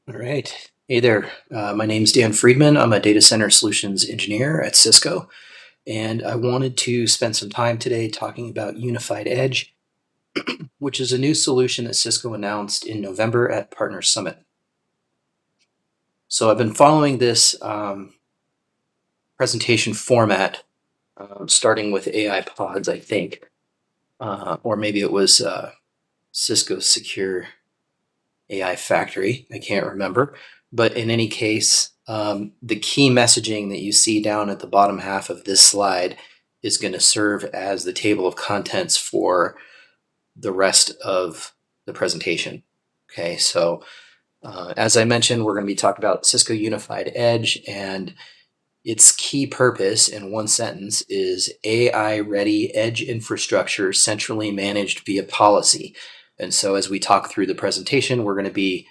All right. Hey there. My name's Dan Friedman. I'm a data center solutions engineer at Cisco, and I wanted to spend some time today talking about Unified Edge, which is a new solution that Cisco announced in November at Partner Summit. So I've been following this presentation format, starting with AI pods, I think, or maybe it was Cisco Secure AI Factory. I can't remember. But in any case, the key messaging that you see down at the bottom half of this slide is going to serve as the table of contents for the rest of the presentation. Okay, so as I mentioned, we're going to be talking about Cisco Unified Edge, and its key purpose in one sentence is AI-ready edge infrastructure centrally managed via policy. And so as we talk through the presentation, we're going to be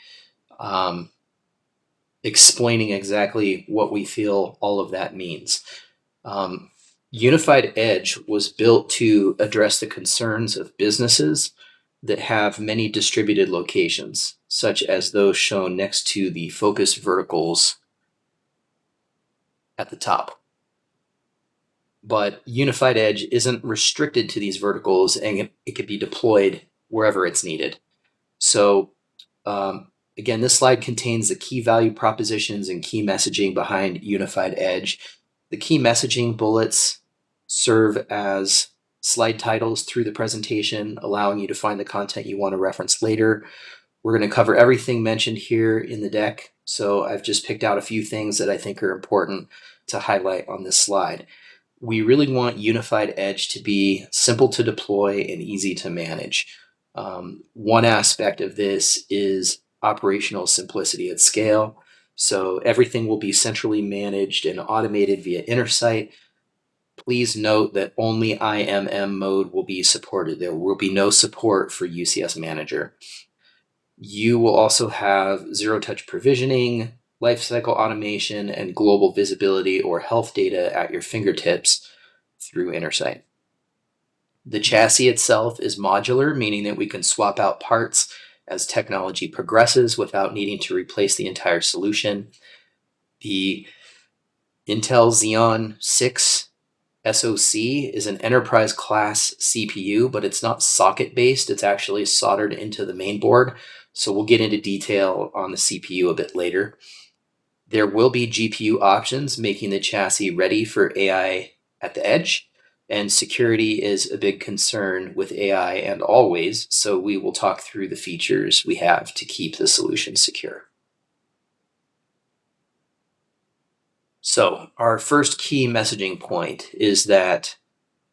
explaining exactly what we feel all of that means. Unified Edge was built to address the concerns of businesses that have many distributed locations, such as those shown next to the focus verticals at the top. But Unified Edge isn't restricted to these verticals, and it could be deployed wherever it's needed. So again, this slide contains the key value propositions and key messaging behind Unified Edge. The key messaging bullets serve as slide titles through the presentation, allowing you to find the content you want to reference later. We're going to cover everything mentioned here in the deck, so I've just picked out a few things that I think are important to highlight on this slide. We really want Unified Edge to be simple to deploy and easy to manage. One aspect of this is operational simplicity at scale. So everything will be centrally managed and automated via Intersight. Please note that only IMM mode will be supported. There will be no support for UCS Manager. You will also have zero-touch provisioning, lifecycle automation, and global visibility or health data at your fingertips through Intersight. The chassis itself is modular, meaning that we can swap out parts as technology progresses without needing to replace the entire solution. The Intel Xeon 6 SoC is an enterprise class CPU, but it's not socket based. It's actually soldered into the main board. So we'll get into detail on the CPU a bit later. There will be GPU options, making the chassis ready for AI at the edge. And security is a big concern with AI and always, so we will talk through the features we have to keep the solution secure. So our first key messaging point is that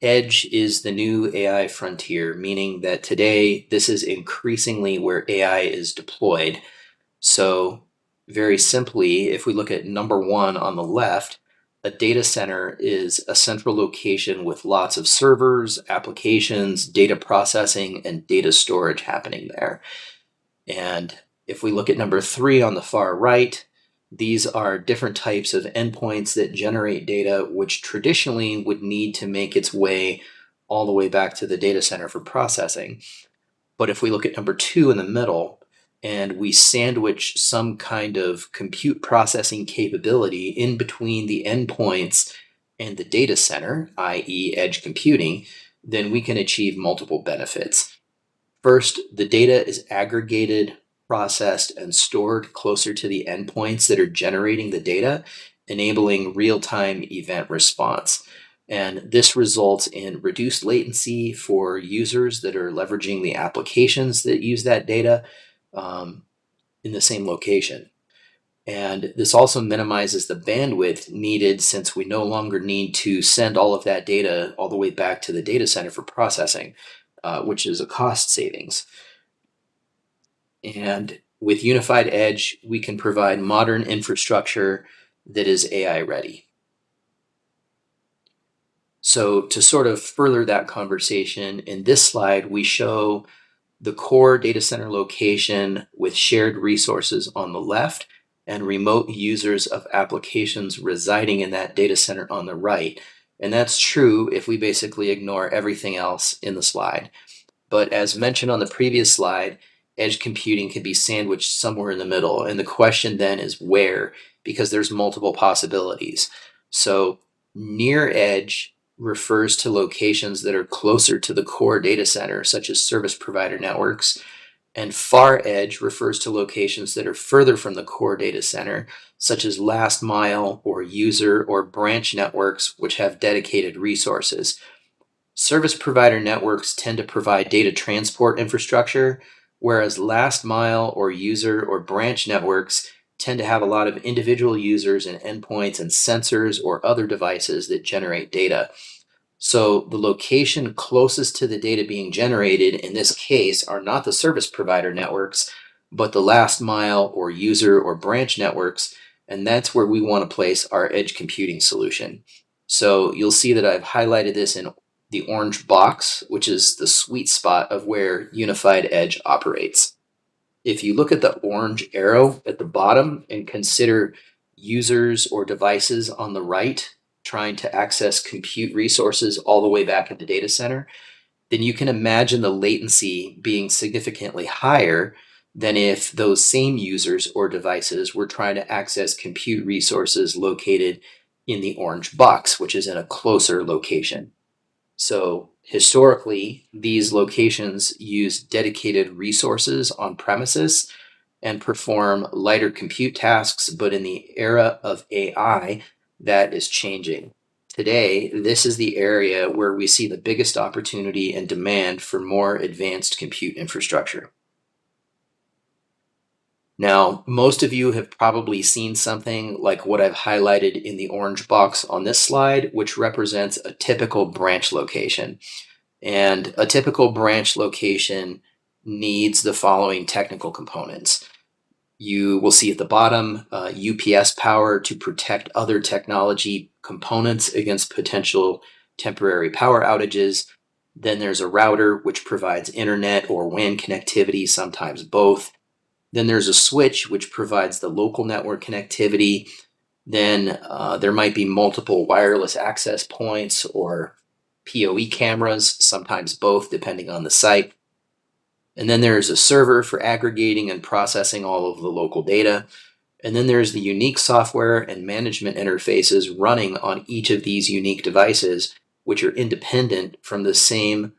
Edge is the new AI frontier, meaning that today this is increasingly where AI is deployed. So very simply, if we look at number one on the left, a data center is a central location with lots of servers, applications, data processing, and data storage happening there. And if we look at number three on the far right, these are different types of endpoints that generate data, which traditionally would need to make its way all the way back to the data center for processing. But if we look at number two in the middle, and we sandwich some kind of compute processing capability in between the endpoints and the data center, i.e. edge computing, then we can achieve multiple benefits. First, the data is aggregated, processed, and stored closer to the endpoints that are generating the data, enabling real-time event response. And this results in reduced latency for users that are leveraging the applications that use that data in the same location. And this also minimizes the bandwidth needed, since we no longer need to send all of that data all the way back to the data center for processing, which is a cost savings. And with Unified Edge, we can provide modern infrastructure that is AI ready. So to sort of further that conversation, in this slide, we show the core data center location with shared resources on the left and remote users of applications residing in that data center on the right. And that's true if we basically ignore everything else in the slide. But as mentioned on the previous slide, edge computing can be sandwiched somewhere in the middle. And the question then is where, because there's multiple possibilities. So near edge refers to locations that are closer to the core data center, such as service provider networks. And far edge refers to locations that are further from the core data center, such as last mile or user or branch networks, which have dedicated resources. Service provider networks tend to provide data transport infrastructure, whereas last mile or user or branch networks tend to have a lot of individual users and endpoints and sensors or other devices that generate data. So the location closest to the data being generated in this case are not the service provider networks, but the last mile or user or branch networks. And that's where we want to place our edge computing solution. So you'll see that I've highlighted this in the orange box, which is the sweet spot of where Unified Edge operates. If you look at the orange arrow at the bottom and consider users or devices on the right trying to access compute resources all the way back at the data center, then you can imagine the latency being significantly higher than if those same users or devices were trying to access compute resources located in the orange box, which is in a closer location. So historically, these locations use dedicated resources on premises and perform lighter compute tasks, but in the era of AI, that is changing. Today, this is the area where we see the biggest opportunity and demand for more advanced compute infrastructure. Now, most of you have probably seen something like what I've highlighted in the orange box on this slide, which represents a typical branch location. And a typical branch location needs the following technical components. You will see at the bottom UPS power to protect other technology components against potential temporary power outages. Then there's a router which provides internet or WAN connectivity, sometimes both. Then there's a switch which provides the local network connectivity. Then there might be multiple wireless access points or PoE cameras, sometimes both, depending on the site. And then there's a server for aggregating and processing all of the local data. And then there's the unique software and management interfaces running on each of these unique devices, which are independent from the same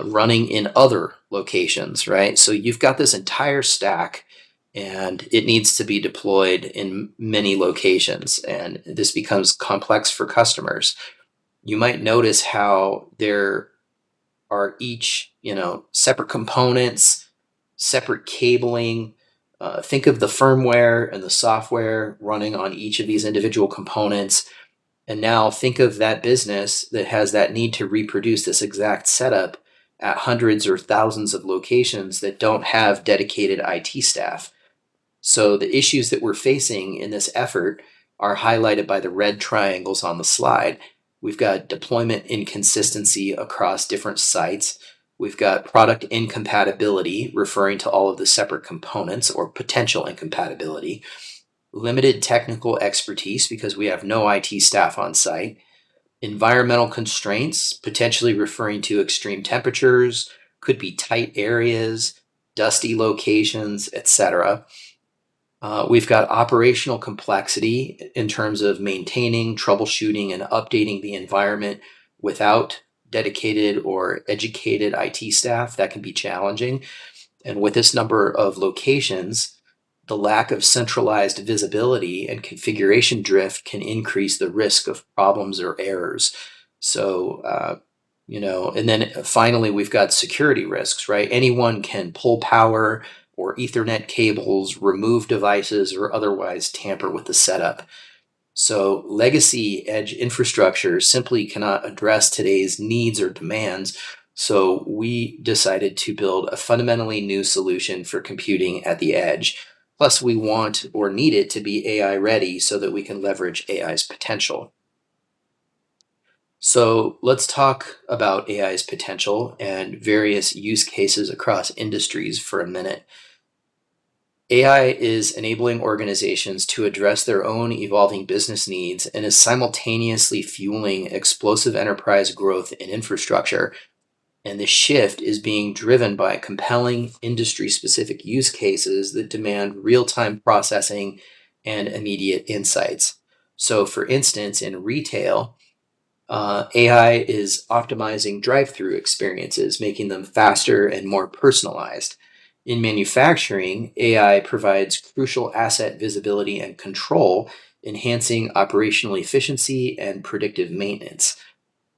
running in other locations, right? So you've got this entire stack and it needs to be deployed in many locations. And this becomes complex for customers. You might notice how there are each, separate components, separate cabling. Think of the firmware and the software running on each of these individual components. And now think of that business that has that need to reproduce this exact setup at hundreds or thousands of locations that don't have dedicated IT staff. So the issues that we're facing in this effort are highlighted by the red triangles on the slide. We've got deployment inconsistency across different sites. We've got product incompatibility, referring to all of the separate components or potential incompatibility. Limited technical expertise because we have no IT staff on site. Environmental constraints, potentially referring to extreme temperatures, could be tight areas, dusty locations, etc. We've got operational complexity in terms of maintaining, troubleshooting, and updating the environment without dedicated or educated IT staff. That can be challenging. And with this number of locations, the lack of centralized visibility and configuration drift can increase the risk of problems or errors. So, and then finally, we've got security risks, right? Anyone can pull power or Ethernet cables, remove devices, or otherwise tamper with the setup. So legacy edge infrastructure simply cannot address today's needs or demands. So we decided to build a fundamentally new solution for computing at the edge. Plus, we want or need it to be AI ready so that we can leverage AI's potential. So let's talk about AI's potential and various use cases across industries for a minute. AI is enabling organizations to address their own evolving business needs and is simultaneously fueling explosive enterprise growth in infrastructure. And this shift is being driven by compelling industry-specific use cases that demand real-time processing and immediate insights. So, for instance, in retail, AI is optimizing drive-through experiences, making them faster and more personalized. In manufacturing, AI provides crucial asset visibility and control, enhancing operational efficiency and predictive maintenance.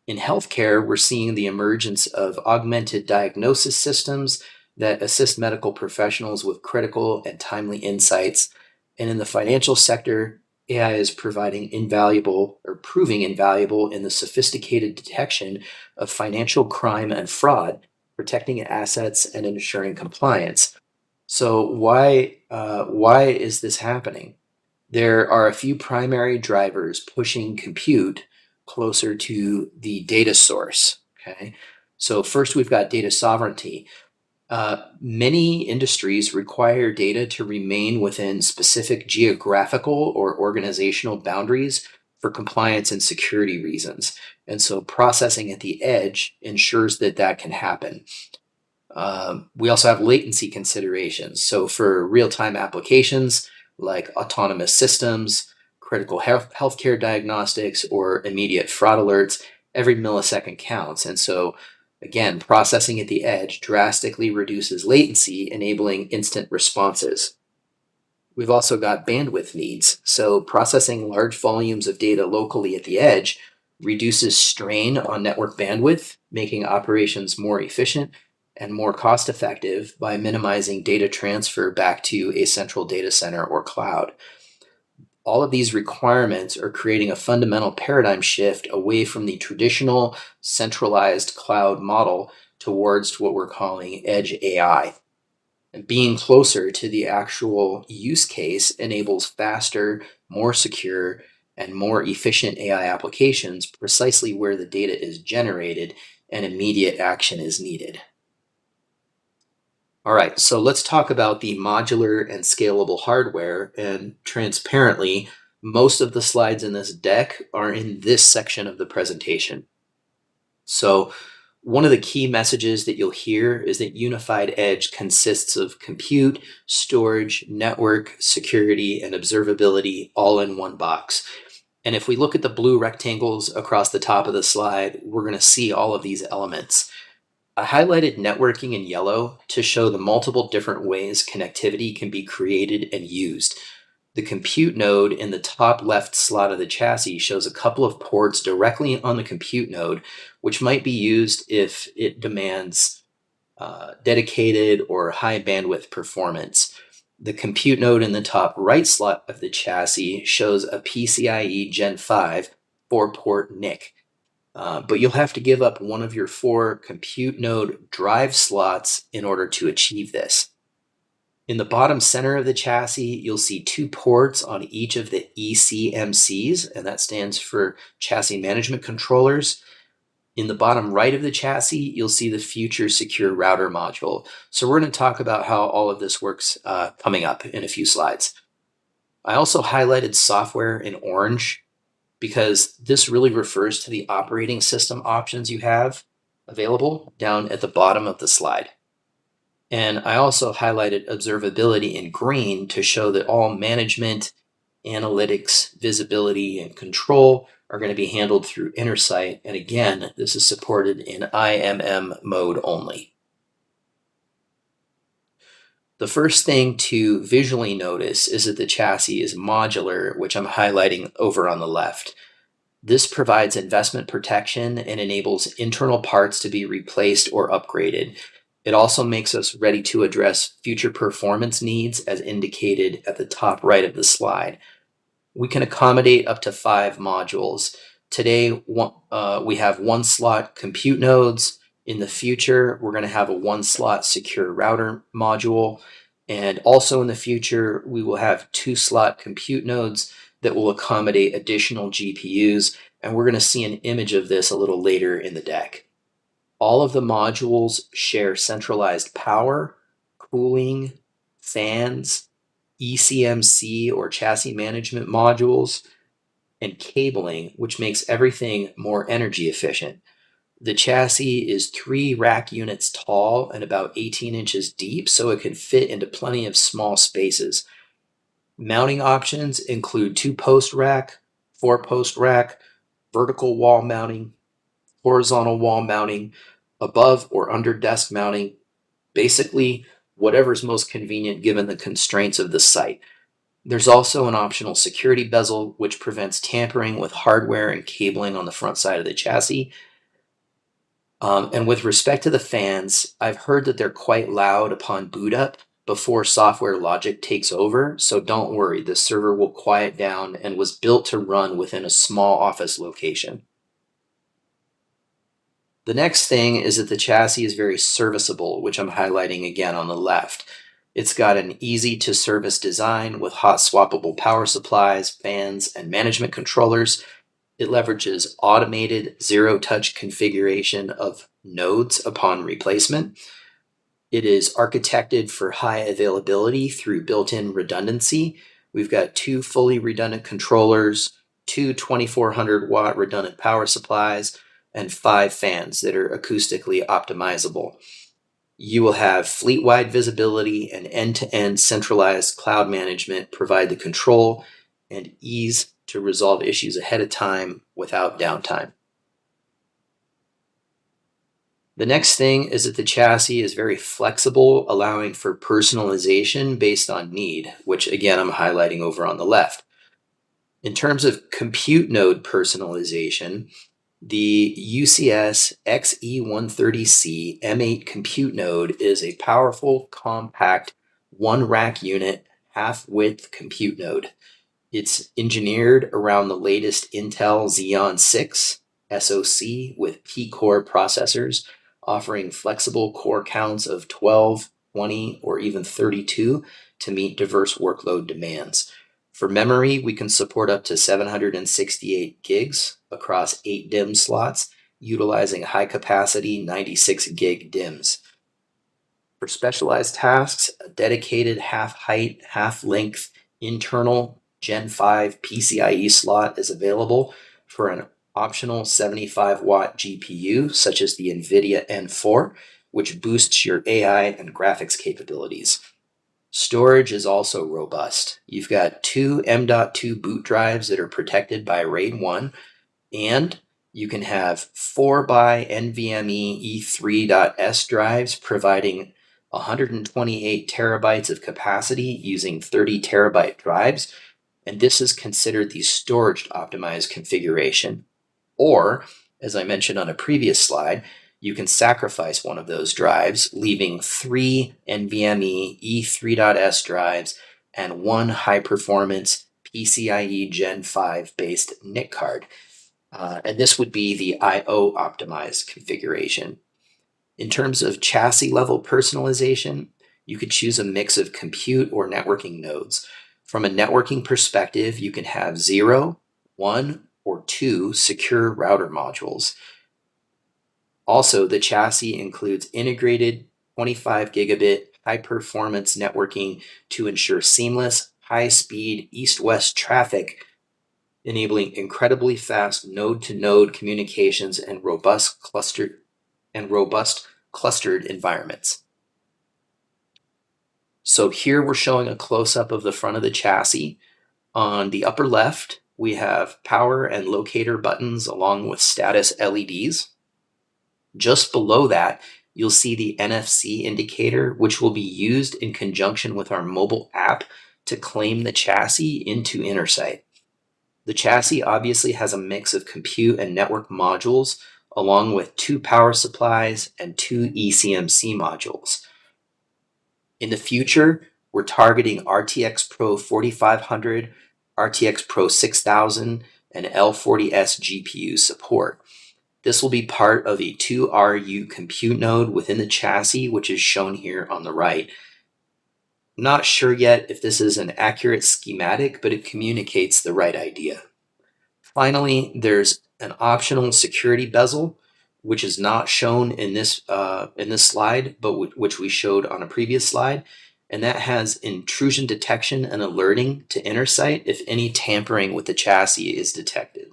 In healthcare, we're seeing the emergence of augmented diagnosis systems that assist medical professionals with critical and timely insights. And in the financial sector, AI is providing invaluable or proving invaluable in the sophisticated detection of financial crime and fraud, protecting assets and ensuring compliance. So why is this happening? There are a few primary drivers pushing compute closer to the data source. Okay. So first, we've got data sovereignty. Many industries require data to remain within specific geographical or organizational boundaries for compliance and security reasons. And so processing at the edge ensures that that can happen. We also have latency considerations. So for real-time applications like autonomous systems, critical healthcare diagnostics, or immediate fraud alerts, every millisecond counts. And so again, processing at the edge drastically reduces latency, enabling instant responses. We've also got bandwidth needs. So processing large volumes of data locally at the edge reduces strain on network bandwidth, making operations more efficient and more cost effective by minimizing data transfer back to a central data center or cloud. All of these requirements are creating a fundamental paradigm shift away from the traditional centralized cloud model towards what we're calling edge AI. And being closer to the actual use case enables faster, more secure, and more efficient AI applications precisely where the data is generated and immediate action is needed. All right, so let's talk about the modular and scalable hardware. And transparently, most of the slides in this deck are in this section of the presentation. So one of the key messages that you'll hear is that Unified Edge consists of compute, storage, network, security, and observability all in one box. And if we look at the blue rectangles across the top of the slide, we're going to see all of these elements. I highlighted networking in yellow to show the multiple different ways connectivity can be created and used. The compute node in the top left slot of the chassis shows a couple of ports directly on the compute node, which might be used if it demands dedicated or high bandwidth performance. The compute node in the top right slot of the chassis shows a PCIe Gen 5 4-port NIC. But you'll have to give up one of your 4 compute node drive slots in order to achieve this. In the bottom center of the chassis, you'll see 2 ports on each of the eCMCs, and that stands for chassis management controllers. In the bottom right of the chassis, you'll see the future secure router module. So we're going to talk about how all of this works coming up in a few slides. I also highlighted software in orange because this really refers to the operating system options you have available down at the bottom of the slide. And I also highlighted observability in green to show that all management, analytics, visibility, and control are going to be handled through Intersight. And again, this is supported in IMM mode only. The first thing to visually notice is that the chassis is modular, which I'm highlighting over on the left. This provides investment protection and enables internal parts to be replaced or upgraded. It also makes us ready to address future performance needs as indicated at the top right of the slide. We can accommodate up to 5 modules. Today, we have 1 slot compute nodes. In the future, we're going to have a 1 slot secure router module. And also in the future, we will have 2 slot compute nodes that will accommodate additional GPUs. And we're going to see an image of this a little later in the deck. All of the modules share centralized power, cooling, fans, eCMC or chassis management modules, and cabling, which makes everything more energy efficient. The chassis is 3 rack units tall and about 18 inches deep, so it can fit into plenty of small spaces. Mounting options include 2-post rack, 4-post rack, vertical wall mounting, horizontal wall mounting, above or under desk mounting, basically whatever's most convenient given the constraints of the site. There's also an optional security bezel, which prevents tampering with hardware and cabling on the front side of the chassis. And with respect to the fans, I've heard that they're quite loud upon boot up before software logic takes over, so don't worry, the server will quiet down and was built to run within a small office location. The next thing is that the chassis is very serviceable, which I'm highlighting again on the left. It's got an easy to service design with hot swappable power supplies, fans, and management controllers. It leverages automated zero-touch configuration of nodes upon replacement. It is architected for high availability through built-in redundancy. We've got 2 fully redundant controllers, 2 2400-watt redundant power supplies, and 5 fans that are acoustically optimizable. You will have fleet-wide visibility and end-to-end centralized cloud management provide the control and ease to resolve issues ahead of time without downtime. The next thing is that the chassis is very flexible, allowing for personalization based on need, which again I'm highlighting over on the left. In terms of compute node personalization, the UCS XE130C M8 compute node is a powerful, compact, 1-rack unit, half-width compute node. It's engineered around the latest Intel Xeon 6 SoC with P-core processors, offering flexible core counts of 12, 20, or even 32 to meet diverse workload demands. For memory, we can support up to 768 gigs across 8 DIMM slots, utilizing high-capacity 96 gig DIMMs. For specialized tasks, a dedicated half-height, half-length internal Gen 5 PCIe slot is available for an optional 75-watt GPU, such as the NVIDIA N4, which boosts your AI and graphics capabilities. Storage is also robust. You've got 2 M.2 boot drives that are protected by RAID 1, and you can have 4 by NVMe E3.S drives providing 128 terabytes of capacity using 30 terabyte drives, and this is considered the storage optimized configuration. Or, as I mentioned on a previous slide, you can sacrifice one of those drives, leaving 3 NVMe E3.S drives and 1 high-performance PCIe Gen 5 based NIC card. And this would be the I/O optimized configuration. In terms of chassis level personalization, you could choose a mix of compute or networking nodes. From a networking perspective, you can have 0, 1, or 2 secure router modules. Also, the chassis includes integrated 25 gigabit high performance networking to ensure seamless, high speed east-west traffic, enabling incredibly fast node to node communications and robust clustered environments. So here we're showing a close-up of the front of the chassis. On the upper left, we have power and locator buttons along with status LEDs. Just below that, you'll see the NFC indicator, which will be used in conjunction with our mobile app to claim the chassis into Intersight. The chassis obviously has a mix of compute and network modules, along with 2 power supplies and 2 eCMC modules. In the future, we're targeting RTX Pro 4500, RTX Pro 6000, and L40S GPU support. This will be part of a 2RU compute node within the chassis, which is shown here on the right. I'm not sure yet if this is an accurate schematic, but it communicates the right idea. Finally, there's an optional security bezel, which is not shown in this slide, but which we showed on a previous slide, and that has intrusion detection and alerting to Intersight if any tampering with the chassis is detected.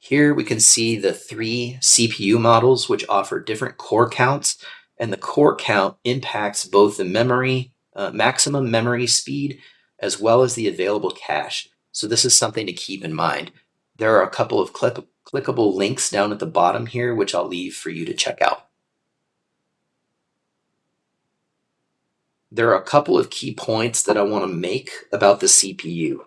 Here we can see the 3 CPU models which offer different core counts, and the core count impacts both the memory, maximum memory speed, as well as the available cache. So this is something to keep in mind. There are a couple of clickable links down at the bottom here, which I'll leave for you to check out. There are a couple of key points that I want to make about the CPU.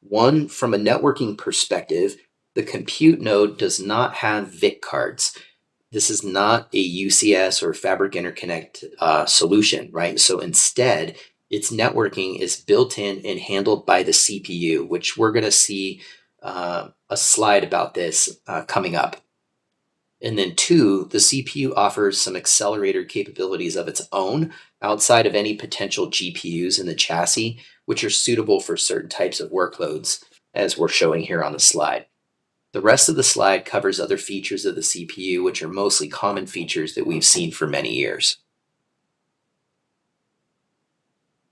One, from a networking perspective, the compute node does not have VIC cards. This is not a UCS or Fabric Interconnect solution, right? So instead, its networking is built in and handled by the CPU, which we're going to see a slide about this coming up. And then 2, the CPU offers some accelerator capabilities of its own outside of any potential GPUs in the chassis, which are suitable for certain types of workloads, as we're showing here on the slide. The rest of the slide covers other features of the CPU, which are mostly common features that we've seen for many years.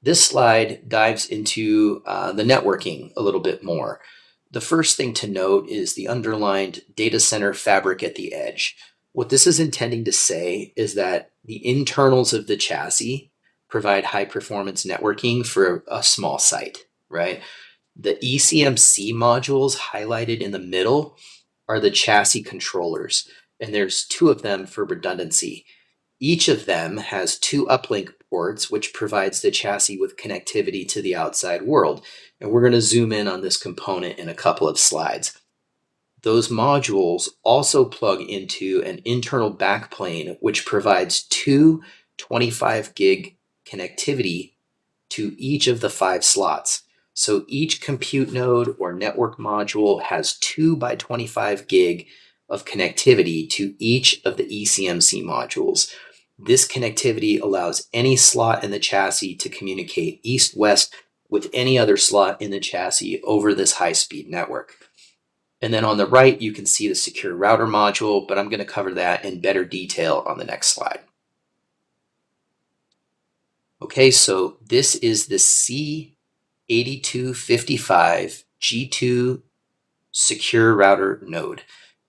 This slide dives into the networking a little bit more. The first thing to note is the underlined data center fabric at the edge. What this is intending to say is that the internals of the chassis provide high performance networking for a small site, right? The eCMC modules highlighted in the middle are the chassis controllers, and there's 2 of them for redundancy. Each of them has 2 uplink ports, which provides the chassis with connectivity to the outside world. And we're going to zoom in on this component in a couple of slides. Those modules also plug into an internal backplane, which provides 2 25 gig connectivity to each of the 5 slots. So each compute node or network module has 2 by 25 gig of connectivity to each of the eCMC modules. This connectivity allows any slot in the chassis to communicate east-west with any other slot in the chassis over this high-speed network. And then on the right, you can see the secure router module, but I'm going to cover that in better detail on the next slide. Okay, so this is the C8255 G2 secure router node.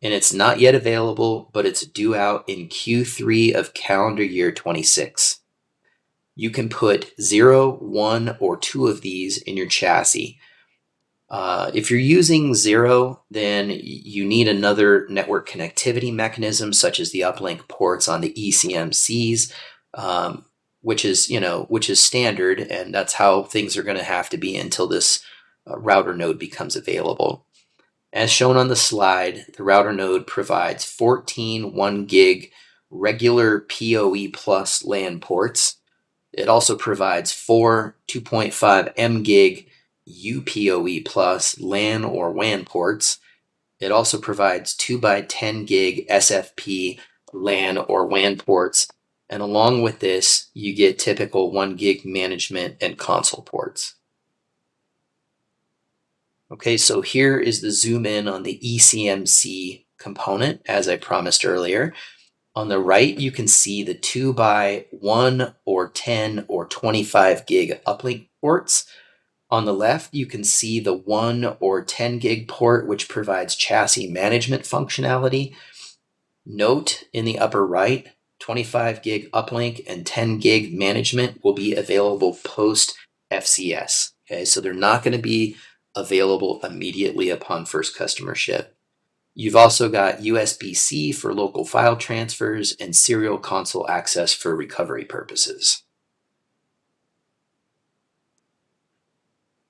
And it's not yet available, but it's due out in Q3 of calendar year 26. You can put 0, 1, or 2 of these in your chassis. If you're using 0, then you need another network connectivity mechanism, such as the uplink ports on the eCMCs, which is standard, and that's how things are going to have to be until this router node becomes available. As shown on the slide, the router node provides 14 1 gig regular PoE plus LAN ports. It also provides 4 2.5 M gig UPoE plus LAN or WAN ports. It also provides 2 by 10 gig SFP LAN or WAN ports. And along with this, you get typical 1 gig management and console ports. Okay, so here is the zoom in on the eCMC component, as I promised earlier. On the right, you can see the 2 by 1 or 10 or 25 gig uplink ports. On the left, you can see the 1 or 10 gig port, which provides chassis management functionality. Note in the upper right, 25 gig uplink and 10 gig management will be available post FCS. Okay, so they're not going to be available immediately upon first customer ship. You've also got USB-C for local file transfers and serial console access for recovery purposes.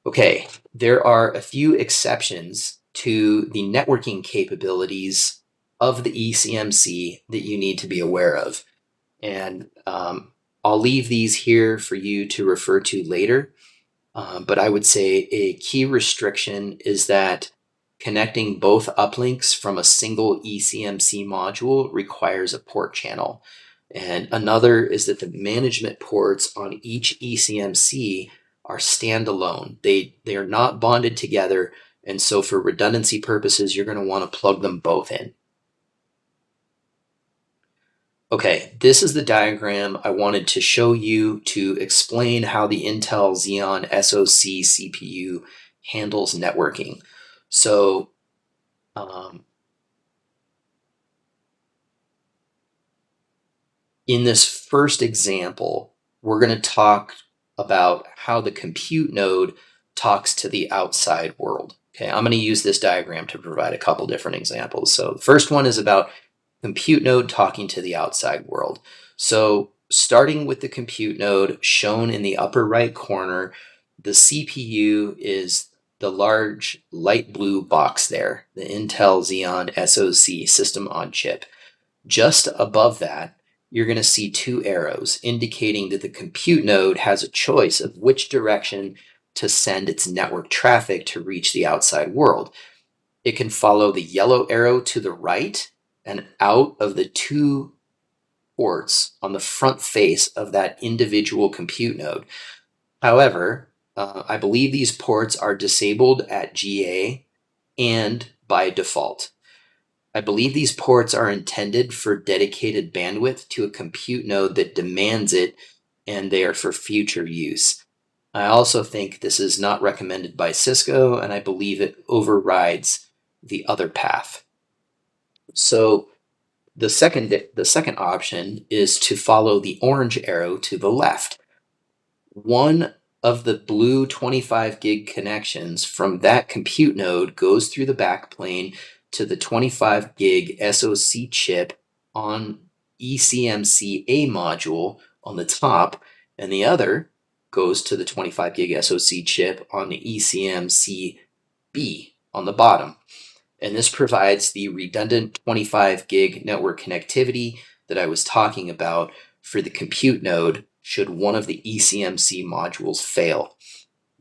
Okay, there are a few exceptions to the networking capabilities of the eCMC that you need to be aware of. And I'll leave these here for you to refer to later. But I would say a key restriction is that connecting both uplinks from a single eCMC module requires a port channel. And another is that the management ports on each eCMC are standalone. They are not bonded together. And so for redundancy purposes, you're going to want to plug them both in. Okay, this is the diagram I wanted to show you to explain how the Intel Xeon SoC CPU handles networking. So In this first example, we're going to talk about how the compute node talks to the outside world. Okay, I'm going to use this diagram to provide a couple different examples. So the first one is about compute node talking to the outside world. So starting with the compute node shown in the upper right corner, the CPU is the large light blue box there, the Intel Xeon SoC system on chip. Just above that, you're going to see two arrows indicating that the compute node has a choice of which direction to send its network traffic to reach the outside world. It can follow the yellow arrow to the right and out of the two ports on the front face of that individual compute node. However, I believe these ports are disabled at GA and by default. I believe these ports are intended for dedicated bandwidth to a compute node that demands it, and they are for future use. I also think this is not recommended by Cisco, and I believe it overrides the other path. So the second option is to follow the orange arrow to the left. One of the blue 25 gig connections from that compute node goes through the backplane to the 25 gig SoC chip on eCMC A module on the top, and the other goes to the 25 gig SoC chip on the eCMC B on the bottom. And this provides the redundant 25 gig network connectivity that I was talking about for the compute node should one of the eCMC modules fail.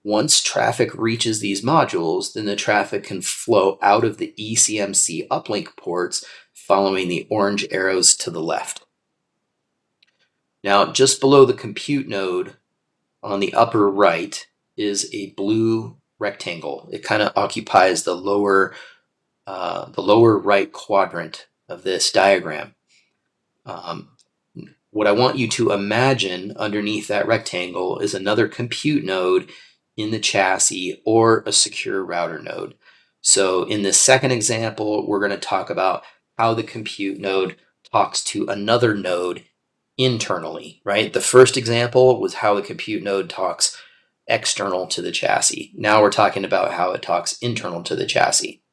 Once traffic reaches these modules, then the traffic can flow out of the eCMC uplink ports following the orange arrows to the left. Now, just below the compute node on the upper right is a blue rectangle. It kind of occupies the lower right quadrant of this diagram. What I want you to imagine underneath that rectangle is another compute node in the chassis or a secure router node. So in this second example, we're going to talk about how the compute node talks to another node internally, right? The first example was how the compute node talks external to the chassis. Now we're talking about how it talks internal to the chassis.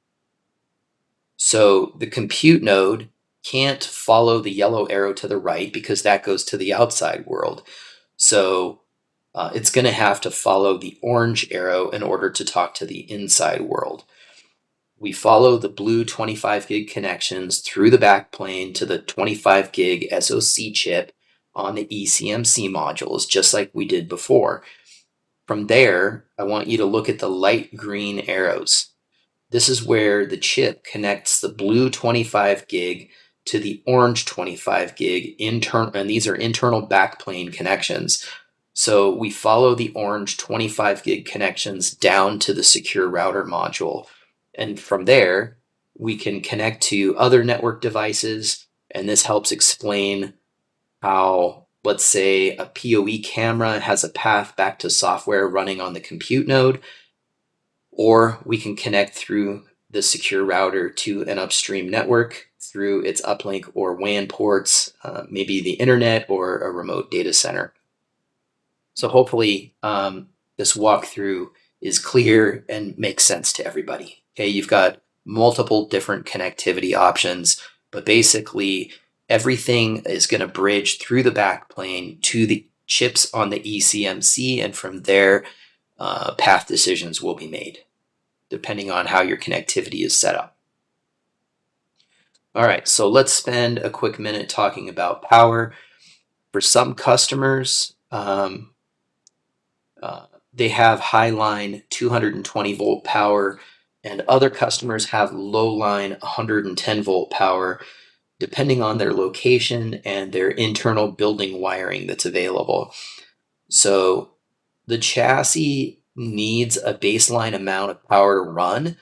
So the compute node can't follow the yellow arrow to the right because that goes to the outside world. So it's going to have to follow the orange arrow in order to talk to the inside world. We follow the blue 25 gig connections through the backplane to the 25 gig SoC chip on the eCMC modules, just like we did before. From there, I want you to look at the light green arrows. This is where the chip connects the blue 25 gig to the orange 25 gig internal, and these are internal backplane connections. So we follow the orange 25 gig connections down to the secure router module. And from there, we can connect to other network devices. And this helps explain how, let's say, a PoE camera has a path back to software running on the compute node, or we can connect through the secure router to an upstream network through its uplink or WAN ports, maybe the internet or a remote data center. So hopefully this walkthrough is clear and makes sense to everybody. Okay, you've got multiple different connectivity options, but basically everything is going to bridge through the backplane to the chips on the eCMC, and from there, path decisions will be made depending on how your connectivity is set up. All right, so let's spend a quick minute talking about power. For some customers, they have high line 220 volt power, and other customers have low line 110 volt power, depending on their location and their internal building wiring that's available. So the chassis needs a baseline amount of power to run,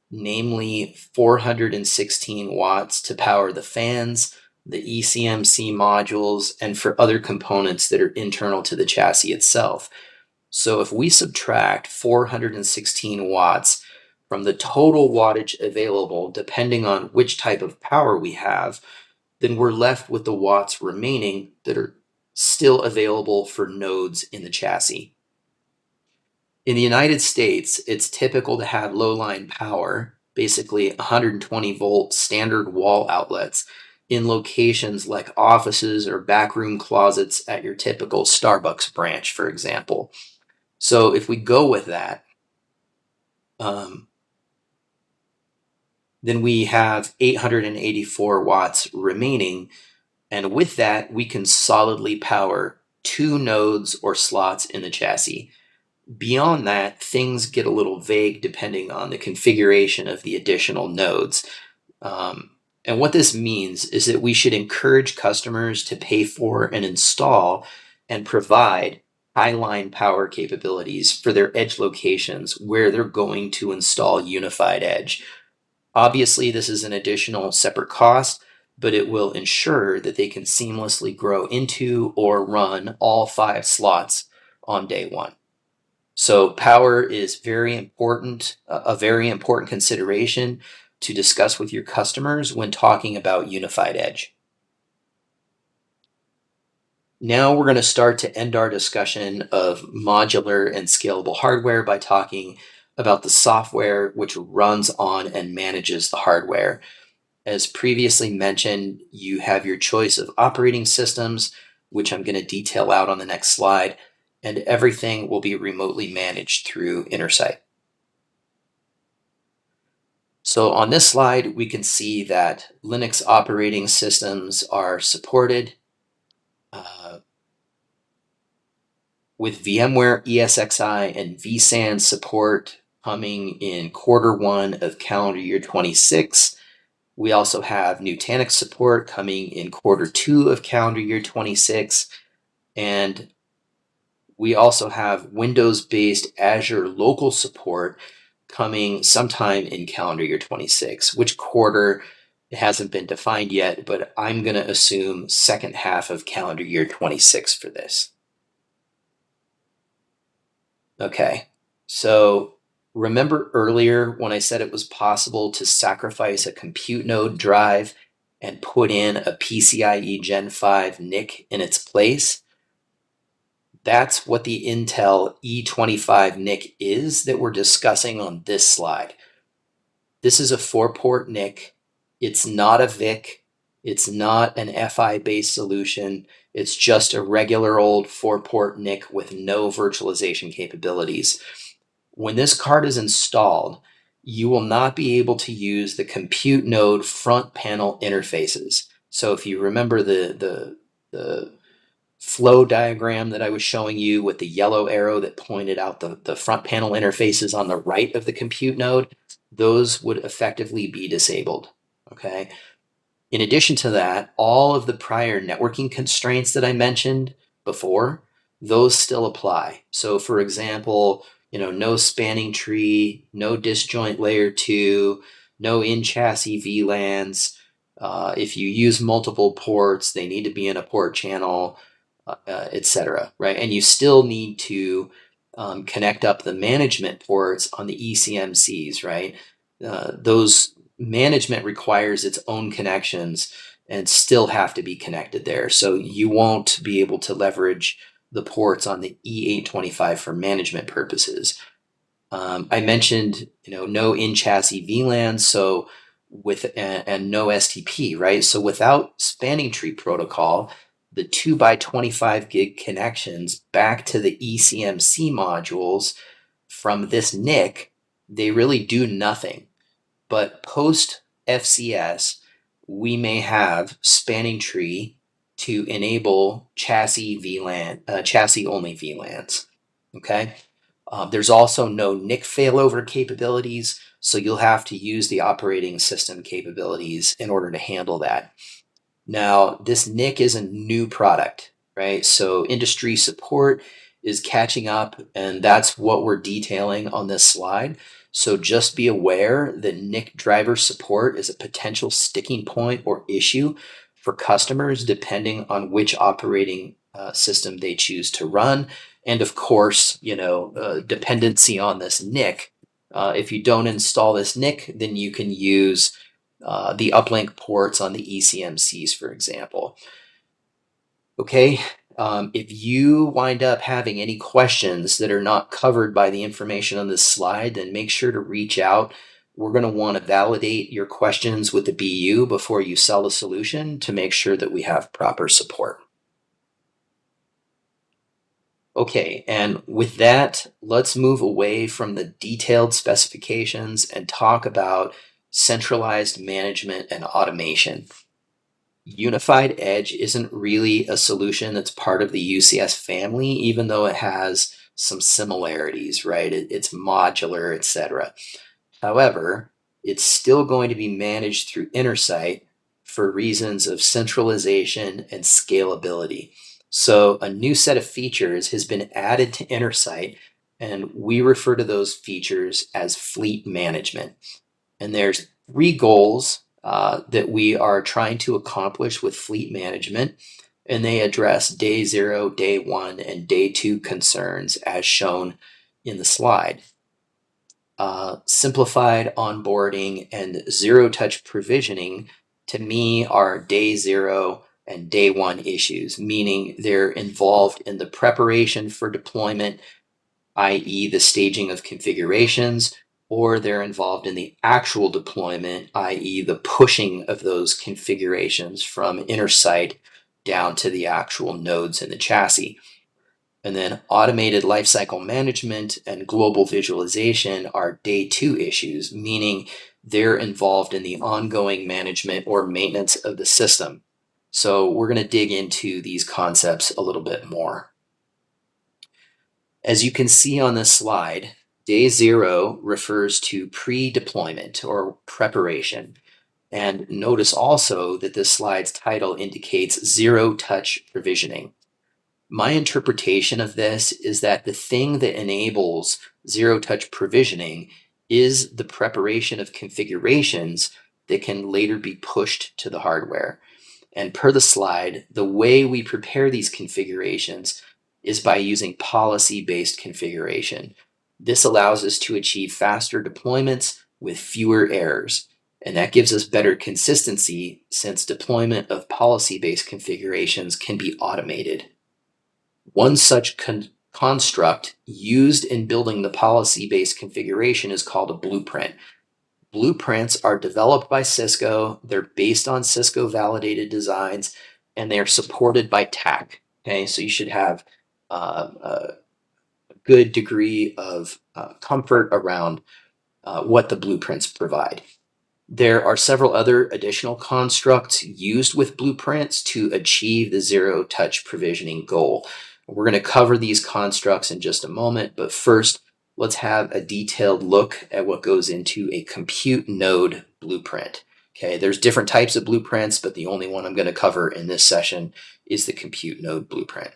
namely 416 watts to power the fans, the eCMC modules, and for other components that are internal to the chassis itself. So if we subtract 416 watts from the total wattage available, depending on which type of power we have, then we're left with the watts remaining that are still available for nodes in the chassis. In the United States, it's typical to have low-line power, basically 120 volt standard wall outlets, in locations like offices or backroom closets at your typical Starbucks branch, for example. So if we go with that, then we have 884 watts remaining. And with that, we can solidly power 2 nodes or slots in the chassis. Beyond that, things get a little vague depending on the configuration of the additional nodes. And what this means is that we should encourage customers to pay for and install and provide high line power capabilities for their edge locations where they're going to install Unified Edge. Obviously, this is an additional separate cost, but it will ensure that they can seamlessly grow into or run all 5 slots on day one. So power is very important, a very important consideration to discuss with your customers when talking about Unified Edge. Now we're going to start to end our discussion of modular and scalable hardware by talking about the software which runs on and manages the hardware. As previously mentioned, you have your choice of operating systems, which I'm going to detail out on the next slide, and everything will be remotely managed through Intersight. So on this slide, we can see that Linux operating systems are supported with VMware ESXi and vSAN support coming in Q1 of calendar year 26. We also have Nutanix support coming in Q2 of calendar year 26. And we also have Windows-based Azure local support coming sometime in calendar year 26. Which quarter, it hasn't been defined yet, but I'm going to assume second half of calendar year 26 for this. Okay, so remember earlier when I said it was possible to sacrifice a compute node drive and put in a PCIe Gen 5 NIC in its place? That's what the Intel E825 NIC is that we're discussing on this slide. This is a 4-port NIC. It's not a VIC. It's not an FI-based solution. It's just a regular old 4-port NIC with no virtualization capabilities. When this card is installed, you will not be able to use the compute node front panel interfaces. So if you remember the flow diagram that I was showing you with the yellow arrow that pointed out the front panel interfaces on the right of the compute node, those would effectively be disabled. Okay. In addition to that, all of the prior networking constraints that I mentioned before, those still apply. So for example, no spanning tree, no disjoint layer 2, no in-chassis VLANs. If you use multiple ports, they need to be in a port channel, etc. Right? And you still need to connect up the management ports on the eCMCs, right? Those management requires its own connections and still have to be connected there. So you won't be able to leverage the ports on the E825 for management purposes. I mentioned, no in-chassis VLANs, so and no STP, right? So without spanning tree protocol, the 2x25 gig connections back to the eCMC modules from this NIC, they really do nothing. But post FCS, we may have spanning tree to enable chassis only VLANs. Okay. There's also no NIC failover capabilities, so you'll have to use the operating system capabilities in order to handle that. Now, this NIC is a new product, right? So industry support is catching up, and that's what we're detailing on this slide. So just be aware that NIC driver support is a potential sticking point or issue for customers depending on which operating system they choose to run. And of course, dependency on this NIC. If you don't install this NIC, then you can use the uplink ports on the eCMCs, for example. Okay, if you wind up having any questions that are not covered by the information on this slide, then make sure to reach out. We're going to want to validate your questions with the BU before you sell the solution to make sure that we have proper support. Okay, and with that, let's move away from the detailed specifications and talk about centralized management and automation. Unified Edge isn't really a solution that's part of the UCS family, even though it has some similarities, right? It's modular, etc. However, it's still going to be managed through Intersight for reasons of centralization and scalability. So a new set of features has been added to Intersight, and we refer to those features as fleet management. And there's three goals that we are trying to accomplish with fleet management, and they address day 0, day 1, and day 2 concerns as shown in the slide. Simplified onboarding and zero-touch provisioning, to me, are day 0 and day 1 issues, meaning they're involved in the preparation for deployment, i.e. the staging of configurations, or they're involved in the actual deployment, i.e. the pushing of those configurations from Intersight down to the actual nodes in the chassis. And then automated lifecycle management and global visualization are day 2 issues, meaning they're involved in the ongoing management or maintenance of the system. So we're going to dig into these concepts a little bit more. As you can see on this slide, day 0 refers to pre-deployment or preparation. And notice also that this slide's title indicates zero-touch provisioning. My interpretation of this is that the thing that enables zero-touch provisioning is the preparation of configurations that can later be pushed to the hardware. And per the slide, the way we prepare these configurations is by using policy-based configuration. This allows us to achieve faster deployments with fewer errors. And that gives us better consistency since deployment of policy-based configurations can be automated. One such construct used in building the policy-based configuration is called a blueprint. Blueprints are developed by Cisco, they're based on Cisco validated designs, and they're supported by TAC. Okay, so you should have a good degree of comfort around what the blueprints provide. There are several other additional constructs used with blueprints to achieve the zero-touch provisioning goal. We're going to cover these constructs in just a moment, but first, let's have a detailed look at what goes into a compute node blueprint. Okay, there's different types of blueprints, but the only one I'm going to cover in this session is the compute node blueprint.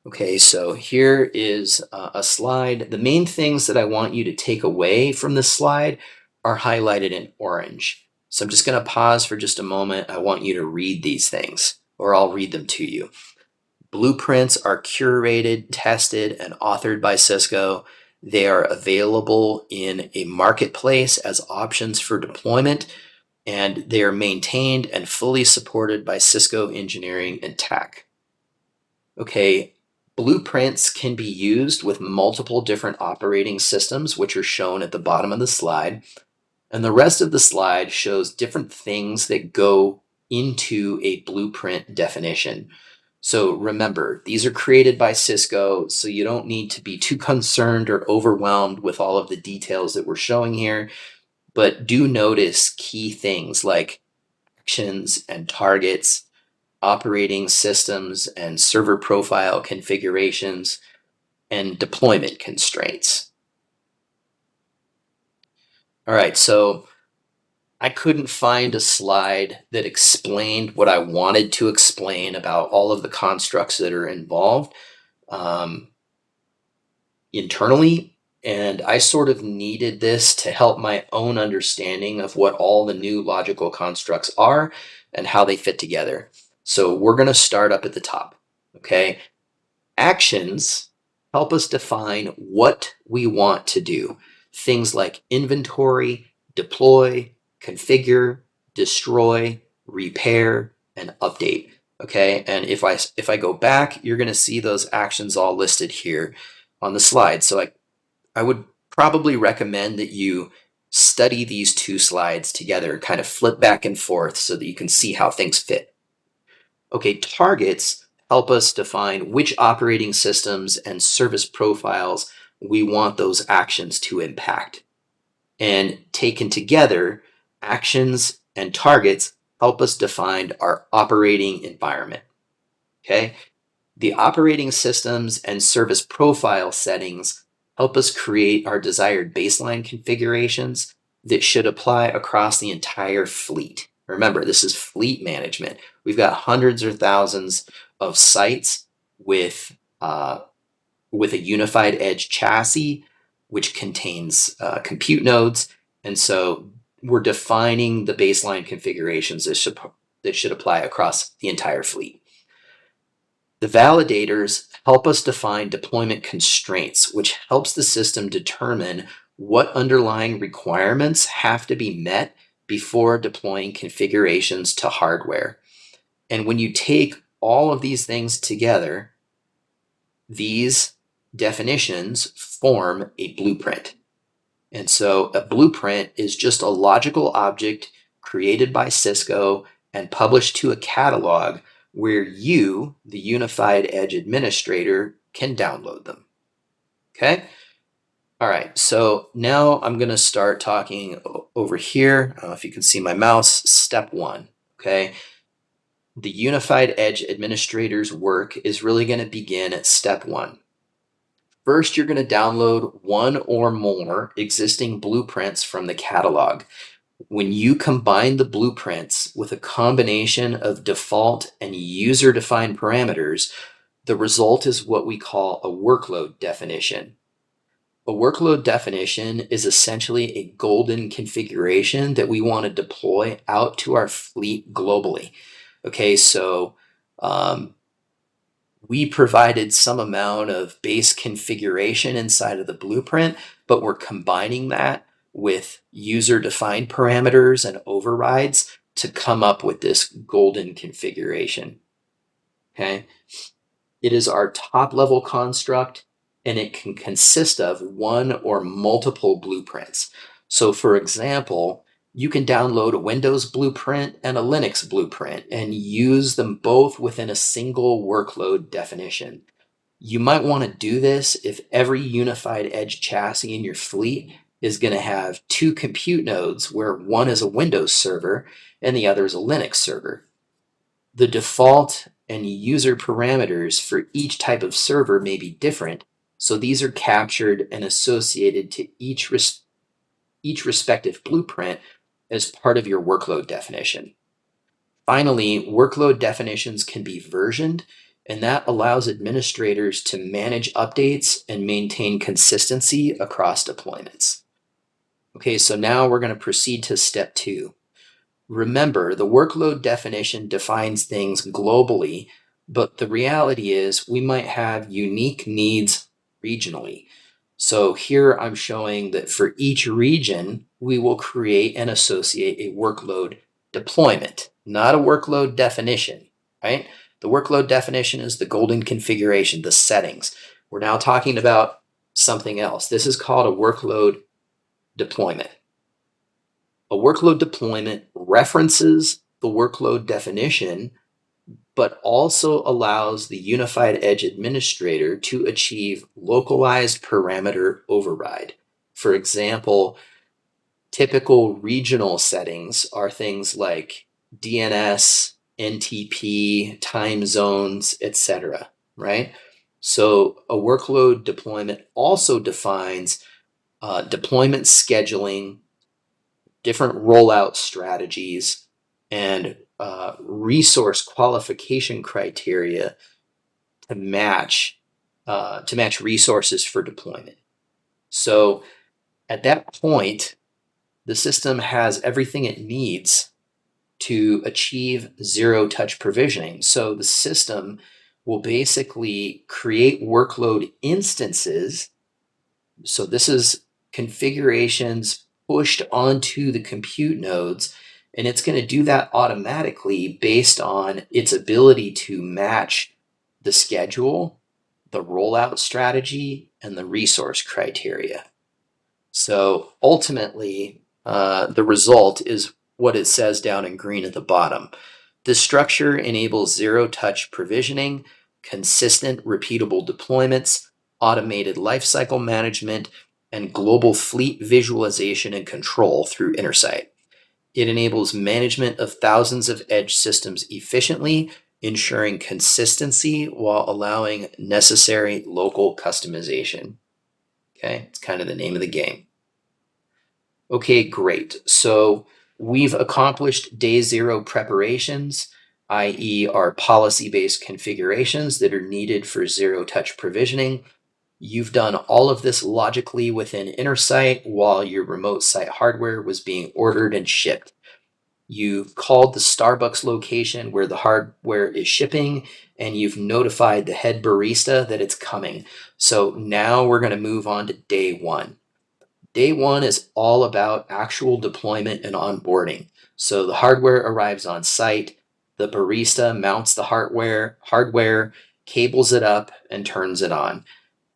Okay, so here is a slide. The main things that I want you to take away from this slide are highlighted in orange. So I'm just going to pause for just a moment. I want you to read these things, or I'll read them to you. Blueprints are curated, tested, and authored by Cisco. They are available in a marketplace as options for deployment, and they are maintained and fully supported by Cisco engineering and tech. Okay, blueprints can be used with multiple different operating systems, which are shown at the bottom of the slide. And the rest of the slide shows different things that go into a blueprint definition. So remember, these are created by Cisco, so you don't need to be too concerned or overwhelmed with all of the details that we're showing here, but do notice key things like actions and targets, operating systems and server profile configurations, and deployment constraints. All right, so I couldn't find a slide that explained what I wanted to explain about all of the constructs that are involved internally, and I sort of needed this to help my own understanding of what all the new logical constructs are and how they fit together. So we're going to start up at the top, okay? Actions help us define what we want to do. Things like inventory, deploy, configure, destroy, repair, and update. Okay, and if I go back, you're going to see those actions all listed here on the slide. So I would probably recommend that you study these two slides together, kind of flip back and forth so that you can see how things fit. Okay, targets help us define which operating systems and service profiles we want those actions to impact. And taken together, actions and targets help us define our operating environment. Okay, the operating systems and service profile settings help us create our desired baseline configurations that should apply across the entire fleet. Remember, this is fleet management. We've got hundreds or thousands of sites with a unified edge chassis, which contains compute nodes. And so we're defining the baseline configurations that should apply across the entire fleet. The validators help us define deployment constraints, which helps the system determine what underlying requirements have to be met before deploying configurations to hardware. And when you take all of these things together, these definitions form a blueprint. And so a blueprint is just a logical object created by Cisco and published to a catalog where you, the Unified Edge administrator, can download them. Okay? All right, so now I'm going to start talking over here. If you can see my mouse, step one. Okay? The Unified Edge administrator's work is really going to begin at step one. First, you're going to download one or more existing blueprints from the catalog. When you combine the blueprints with a combination of default and user-defined parameters, the result is what we call a workload definition. A workload definition is essentially a golden configuration that we want to deploy out to our fleet globally. Okay, so we provided some amount of base configuration inside of the blueprint, but we're combining that with user-defined parameters and overrides to come up with this golden configuration. Okay, it is our top-level construct, and it can consist of one or multiple blueprints. So, for example, you can download a Windows blueprint and a Linux blueprint and use them both within a single workload definition. You might want to do this if every unified edge chassis in your fleet is going to have two compute nodes where one is a Windows server and the other is a Linux server. The default and user parameters for each type of server may be different, so these are captured and associated to each respective blueprint as part of your workload definition. Finally, workload definitions can be versioned, and that allows administrators to manage updates and maintain consistency across deployments. Okay, so now we're going to proceed to step two. Remember, the workload definition defines things globally, but the reality is we might have unique needs regionally. So here I'm showing that for each region, we will create and associate a workload deployment, not a workload definition, right? The workload definition is the golden configuration, the settings. We're now talking about something else. This is called a workload deployment. A workload deployment references the workload definition, but also allows the Unified Edge administrator to achieve localized parameter override. For example, typical regional settings are things like DNS, NTP, time zones, etc., right? So a workload deployment also defines deployment scheduling, different rollout strategies, and resource qualification criteria to match resources for deployment. So at that point, the system has everything it needs to achieve zero-touch provisioning. So the system will basically create workload instances. So this is configurations pushed onto the compute nodes, and it's going to do that automatically based on its ability to match the schedule, the rollout strategy, and the resource criteria. So ultimately, the result is what it says down in green at the bottom. This structure enables zero-touch provisioning, consistent, repeatable deployments, automated lifecycle management, and global fleet visualization and control through Intersight. It enables management of thousands of edge systems efficiently, ensuring consistency while allowing necessary local customization. Okay, it's kind of the name of the game. Okay, great. So we've accomplished day zero preparations, i.e. our policy-based configurations that are needed for zero-touch provisioning. You've done all of this logically within Intersight while your remote site hardware was being ordered and shipped. You've called the Starbucks location where the hardware is shipping, and you've notified the head barista that it's coming. So now we're going to move on to day one. Day one is all about actual deployment and onboarding. So the hardware arrives on site, the barista mounts the hardware, cables it up, and turns it on.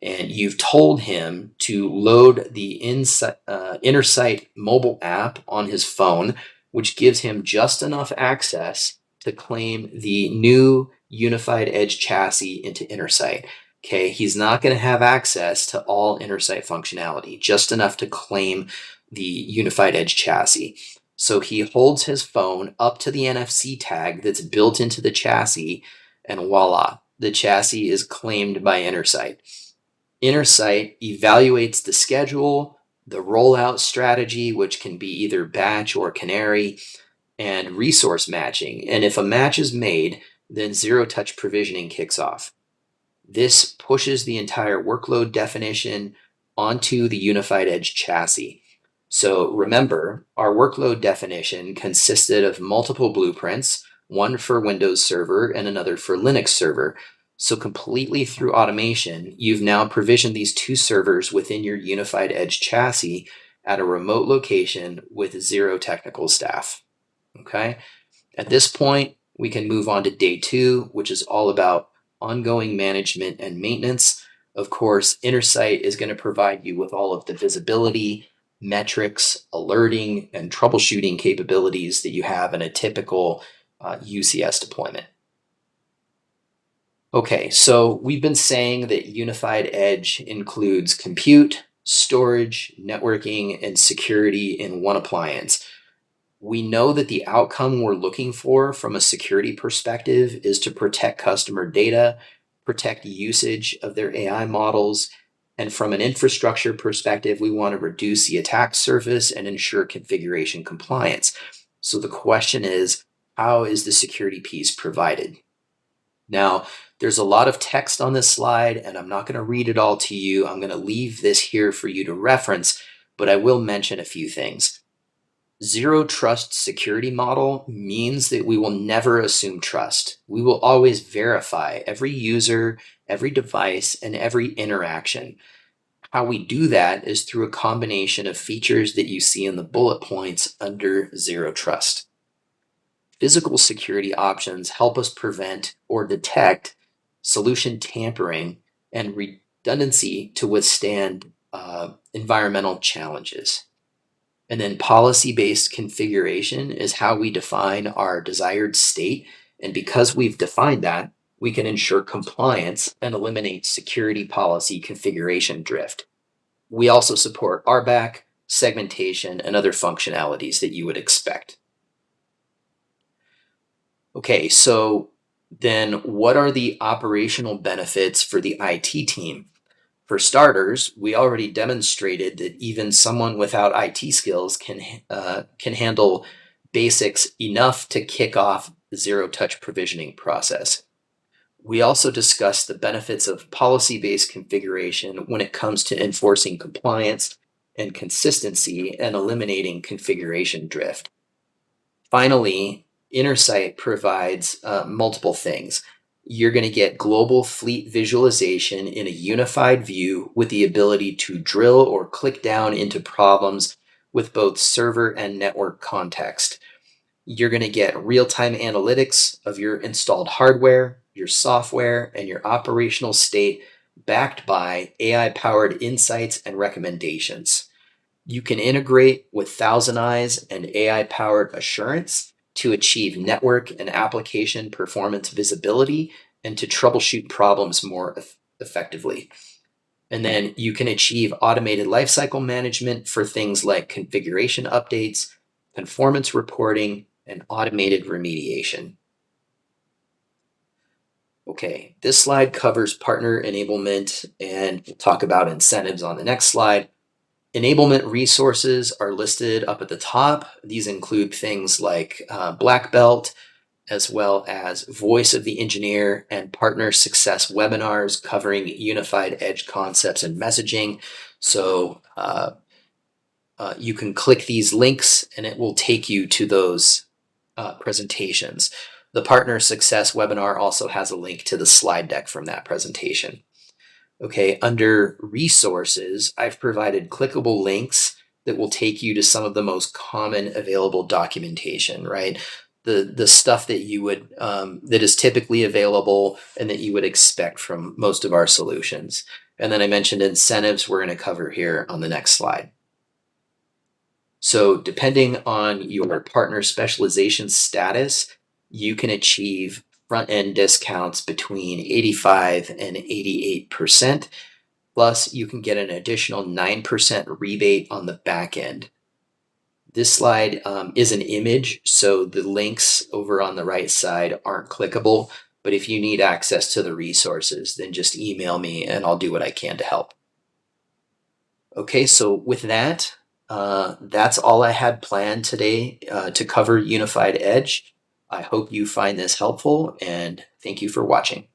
And you've told him to load the Intersight mobile app on his phone, which gives him just enough access to claim the new Unified Edge chassis into Intersight. Okay, he's not going to have access to all Intersight functionality, just enough to claim the Unified Edge chassis. So he holds his phone up to the NFC tag that's built into the chassis, and voila, the chassis is claimed by Intersight. Intersight evaluates the schedule, the rollout strategy, which can be either batch or canary, and resource matching. And if a match is made, then zero-touch provisioning kicks off. This pushes the entire workload definition onto the Unified Edge chassis. So remember, our workload definition consisted of multiple blueprints, one for Windows Server and another for Linux Server. So completely through automation, you've now provisioned these two servers within your Unified Edge chassis at a remote location with zero technical staff. Okay? At this point, we can move on to day two, which is all about ongoing management and maintenance. Of course, Intersight is going to provide you with all of the visibility, metrics, alerting, and troubleshooting capabilities that you have in a typical UCS deployment. Okay, so we've been saying that Unified Edge includes compute, storage, networking, and security in one appliance. We know that the outcome we're looking for from a security perspective is to protect customer data, protect usage of their AI models, and from an infrastructure perspective, we want to reduce the attack surface and ensure configuration compliance. So the question is, how is the security piece provided? Now, there's a lot of text on this slide, and I'm not going to read it all to you. I'm going to leave this here for you to reference, but I will mention a few things. Zero trust security model means that we will never assume trust. We will always verify every user, every device, and every interaction. How we do that is through a combination of features that you see in the bullet points under zero trust. Physical security options help us prevent or detect solution tampering and redundancy to withstand environmental challenges. And then policy-based configuration is how we define our desired state. And because we've defined that, we can ensure compliance and eliminate security policy configuration drift. We also support RBAC, segmentation, and other functionalities that you would expect. Okay, so then what are the operational benefits for the IT team? For starters, we already demonstrated that even someone without IT skills can handle basics enough to kick off the zero-touch provisioning process. We also discussed the benefits of policy-based configuration when it comes to enforcing compliance and consistency and eliminating configuration drift. Finally, Intersight provides multiple things. You're going to get global fleet visualization in a unified view with the ability to drill or click down into problems with both server and network context. You're going to get real-time analytics of your installed hardware, your software, and your operational state, backed by AI-powered insights and recommendations. You can integrate with Thousand Eyes and AI-powered assurance to achieve network and application performance visibility and to troubleshoot problems more effectively. And then you can achieve automated lifecycle management for things like configuration updates, conformance reporting, and automated remediation. Okay, this slide covers partner enablement, and we'll talk about incentives on the next slide. Enablement resources are listed up at the top. These include things like Black Belt, as well as Voice of the Engineer and Partner Success webinars covering unified edge concepts and messaging. So you can click these links and it will take you to those presentations. The Partner Success webinar also has a link to the slide deck from that presentation. Okay, under resources, I've provided clickable links that will take you to some of the most common available documentation, right? The stuff that you would that is typically available and that you would expect from most of our solutions. And then I mentioned incentives we're going to cover here on the next slide. So depending on your partner specialization status, you can achieve front-end discounts between 85 and 88%. Plus, you can get an additional 9% rebate on the back end. This slide is an image, so the links over on the right side aren't clickable. But if you need access to the resources, then just email me and I'll do what I can to help. Okay, so with that, that's all I had planned today to cover Unified Edge. I hope you find this helpful, and thank you for watching.